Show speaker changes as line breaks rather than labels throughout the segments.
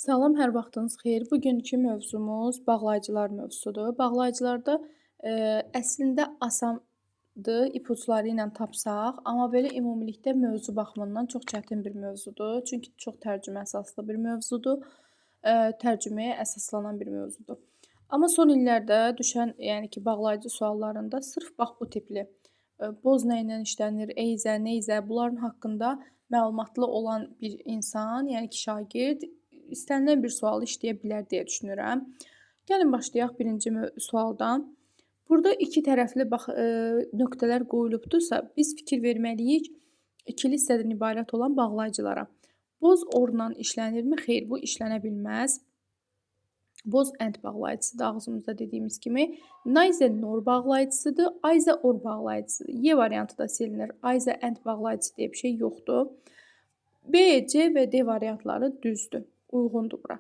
Salam, hər vaxtınız xeyir. Bugünkü mövzumuz bağlayıcılar mövzusudur. Bağlayıcılarda əslində asandır, ipuçları ilə tapsaq, amma belə ümumilikdə mövzu baxımından çox çətin bir mövzudur. Çünki çox tərcümə əsaslı bir mövzudur. Tərcüməyə əsaslanan bir mövzudur. Amma son illərdə düşən, yəni ki, bağlayıcı suallarında sırf bax bu tipli boz nə ilə işlənir, eyzə, neyzə bunların haqqında məlumatlı olan bir insan, yəni ki, şagird istənilən bir sualı işləyə bilər deyə düşünürəm. Gəlin başlayaq birinci sualdan. Burada iki tərəfli bax nöqtələr qoyulubdursa, biz fikir verməliyik ikili hissədən ibarət olan bağlayıcılara. Boz orla işlənirmi? Xeyr, bu işlənə bilməz. Boz and bağlayıcısıdır ağzımızda dediyimiz kimi. Neither nor bağlayıcısıdır. Either or bağlayıcısıdır. Y variantı da silinir. Either and bağlayıcısı deyə bir şey yoxdur. B, C və D variantları düzdür. Uyğundur bura.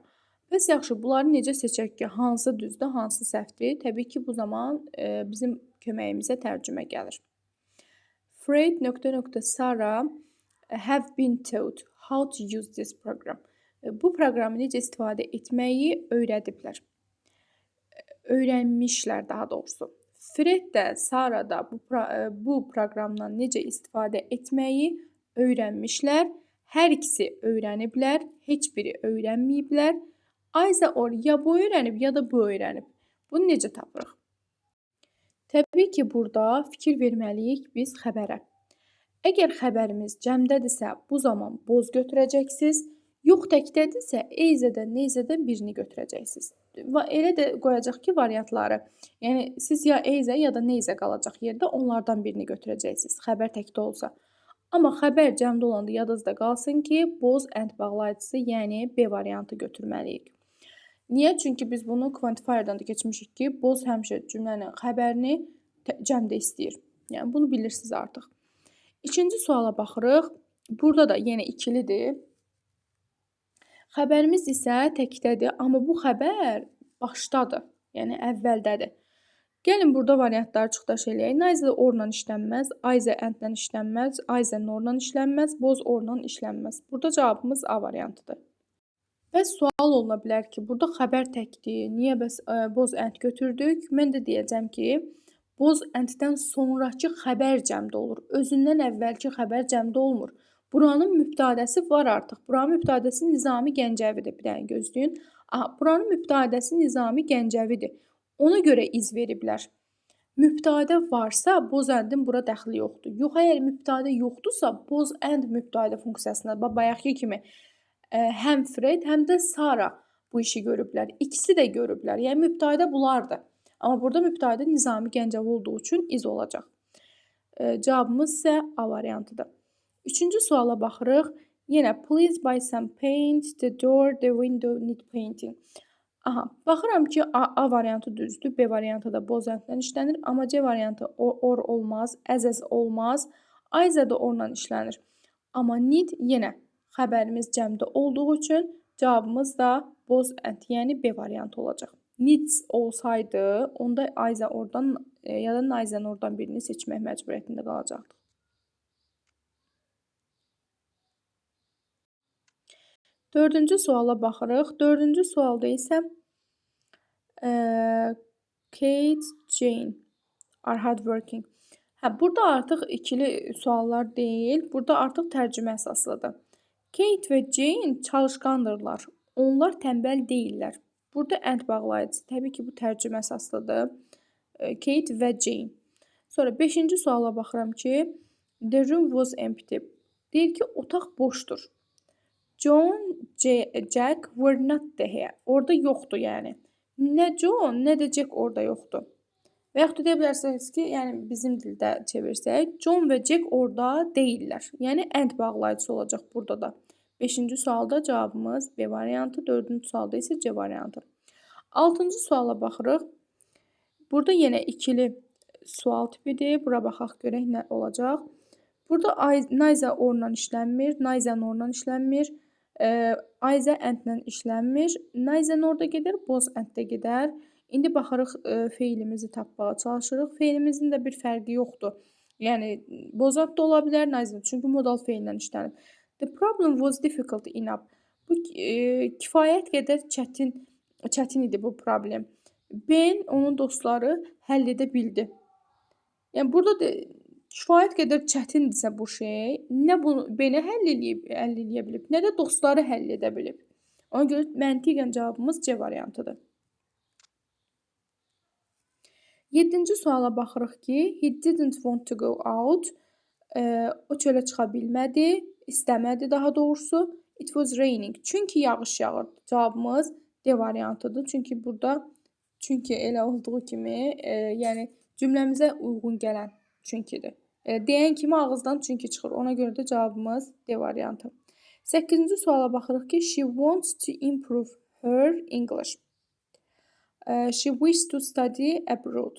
Bəs yaxşı, bunları necə seçək ki, hansı düzdür, hansı səhvdir? Təbii ki, bu zaman bizim köməyimizə tərcümə gəlir. Fred Sarah have been taught how to use this program. Bu proqramı necə istifadə etməyi öyrədiblər. Öyrənmişlər daha doğrusu. Fred də, Sarah da bu proqramdan necə istifadə etməyi öyrənmişlər. Hər ikisi öyrəniblər, heç biri öyrənməyiblər. Either or ya bu öyrənib, ya da bu öyrənib. Bunu necə tapırıq? Təbii ki, burada fikir verməliyik biz xəbərə. Əgər xəbərimiz cəmdədirsə, bu zaman boz götürəcəksiniz. Yox təkdədirsə, eyzədən, neyzədən birini götürəcəksiniz. Və elə də qoyacaq ki, variantları. Yəni, siz ya eyzə, ya da neyzə qalacaq yerdə onlardan birini götürəcəksiniz. Xəbər təkdə olsa. Amma xəbər cəmdə olanda yadınızda qalsın ki, boz and bağlayıcısı, yəni B variantı götürməliyik. Niyə? Çünki biz bunu quantifierdən də keçmişik ki, boz həmişə cümlənin xəbərini cəmdə istəyir. Yəni, bunu bilirsiniz artıq. İkinci suala baxırıq. Burada da yenə ikilidir. Xəbərimiz isə təkdədir, amma bu xəbər başdadır, yəni əvvəldədir. Gəlin burada variantları çıxdaş eləyək. Neither orla işlənməz, either and-lə işlənməz, either norla işlənməz, boz orla işlənməz. Burada cavabımız A variantıdır. Bəs sual oluna bilər ki, burada xəbər təkdir, niyə bəs boz and götürdük? Mən də deyəcəm ki, boz and-dən sonrakı xəbər cəmdə olur. Özündən əvvəlki xəbər cəmdə olmur. Buranın mübtadəsi var artıq. Buranın mübtadəsi Nizami Gəncəvidir. Bir dənə gözləyin. Aha, buranın mübtadəsi Nizami Gəncəvidir. Ona görə iz veriblər. Mübtadə varsa, boz and-in bura dəxli yoxdur. Yox, əgər mübtadə yoxdursa, boz and mübtadə funksiyasına, bayaqki kimi həm Fred, həm də Sarah bu işi görüblər. İkisi də görüblər. Yəni, mübtadə bunlardır. Amma burada mübtadə Nizami Gəncəvi olduğu üçün iz olacaq. Cavabımız isə A variantıdır. Üçüncü suala baxırıq. Yenə, please buy some paint, the door, the window need painting. Aha, baxıram ki, A variantı düzdür, B variantı da boz and-lə işlənir, amma C variantı or olmaz, as olmaz, either da orla işlənir. Amma need yenə xəbərimiz cəmdə olduğu üçün cavabımız da boz and, yəni B variantı olacaq. Needs olsaydı, onda either oradan ya da neither oradan birini seçmək məcburiyyətində qalacaqdıq. Dördüncü suala baxırıq. Dördüncü sualda isə Kate, Jane are hardworking. Burada artıq ikili suallar deyil, burada artıq tərcümə əsaslıdır. Kate və Jane çalışqandırlar. Onlar tənbəl deyillər. Burada and bağlayıcısı. Təbii ki, bu tərcümə əsaslıdır. Kate və Jane. Sonra 5-ci suala baxıram ki, the room was empty. Deyir ki, otaq boşdur. John, Jack were not there. Orada yoxdur, yəni. Nə John, nə də Jack orada yoxdur. Və yaxud da deyə bilərsiniz ki, yəni bizim dildə çevirsək, John və Jack orada deyillər. Yəni and bağlayıcısı olacaq burada da. 5-ci sualda cavabımız B variantı, 4-cü sualda isə C variantı. 6-cı suala baxırıq. Burada yenə ikili sual tipidir. Bura baxaq görək nə olacaq. Burada neither orla işlənmir, neither norla işlənmir. Either and-lə işlənmir. Neither orada gedər, boz and-də gedər. İndi baxırıq feilimizi tapmağa çalışırıq. Feilimizin də bir fərqi yoxdur. Yəni, boz and da ola bilər, neither. Çünki modal feillə işlənib. The problem was difficult enough. Bu kifayət qədər çətin idi bu problem. Ben, onun dostları həll edə bildi. Yəni burada da kifayət qədər çətindirsə bu şey, nə bunu beni həll eləyə bilib, nə də dostları həll edə bilib. Ona görə məntiqən cavabımız C variantıdır. 7-ci suala baxırıq ki, he didn't want to go out. O çölə çıxa bilmədi, istəmədi daha doğrusu. It was raining. Çünki yağış yağırdı. Cavabımız D variantıdır. Çünki elə olduğu kimi, yəni cümləmizə uyğun gələn çünkidir. Deyən kimi ağızdan çünki çıxır. Ona görə də cavabımız D variantı. 8-ci suala baxırıq ki, she wants to improve her English. She wishes to study abroad.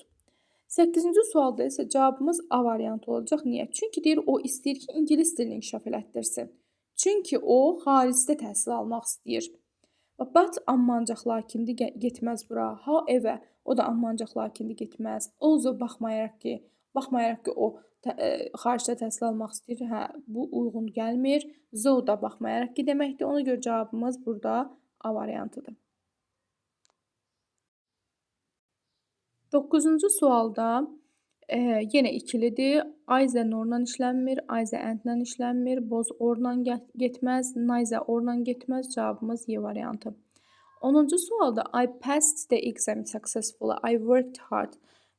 8-ci sualda isə cavabımız A variantı olacaq. Niyə? Çünki deyir o istəyir ki, ingilis dilini inkişaf elətdirsin. Çünki o xaricdə təhsil almaq istəyir. But amma ancaq lakindir getməz bura. However, o da amma ancaq lakindir getməz. Also baxmayaraq ki, o xaricdə təhsil almaq istəyir. Hə, bu uyğun gəlmir. Zo da baxmayaraq ki deməkdir. Ona görə cavabımız burada A variantıdır. 9-cu sualda yenə ikilidir. Ayzə norla işlənmir, Ayzə əndlə işlənmir, boz orla getməz, Nayzə orla getməz. Cavabımız Y variantı. 10-cu sualda I passed the exam successfully. I worked hard.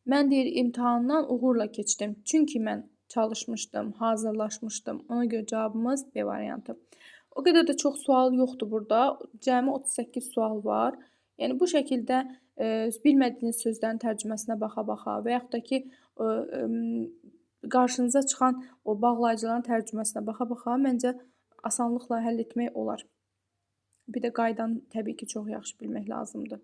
Mən deyir imtahandan uğurla keçdim. Çünki mən çalışmışdım, hazırlaşmışdım. Ona görə cavabımız B variantı. O qədər də çox sual yoxdur burada. Cəmi 38 sual var. Yəni bu şəkildə bilmədiyiniz sözlərin tərcüməsinə baxa-baxa və yaxud da ki, qarşınıza çıxan o bağlayıcıların tərcüməsinə baxa-baxa məncə asanlıqla həll etmək olar. Bir də qaydanı təbii ki, çox yaxşı bilmək lazımdır.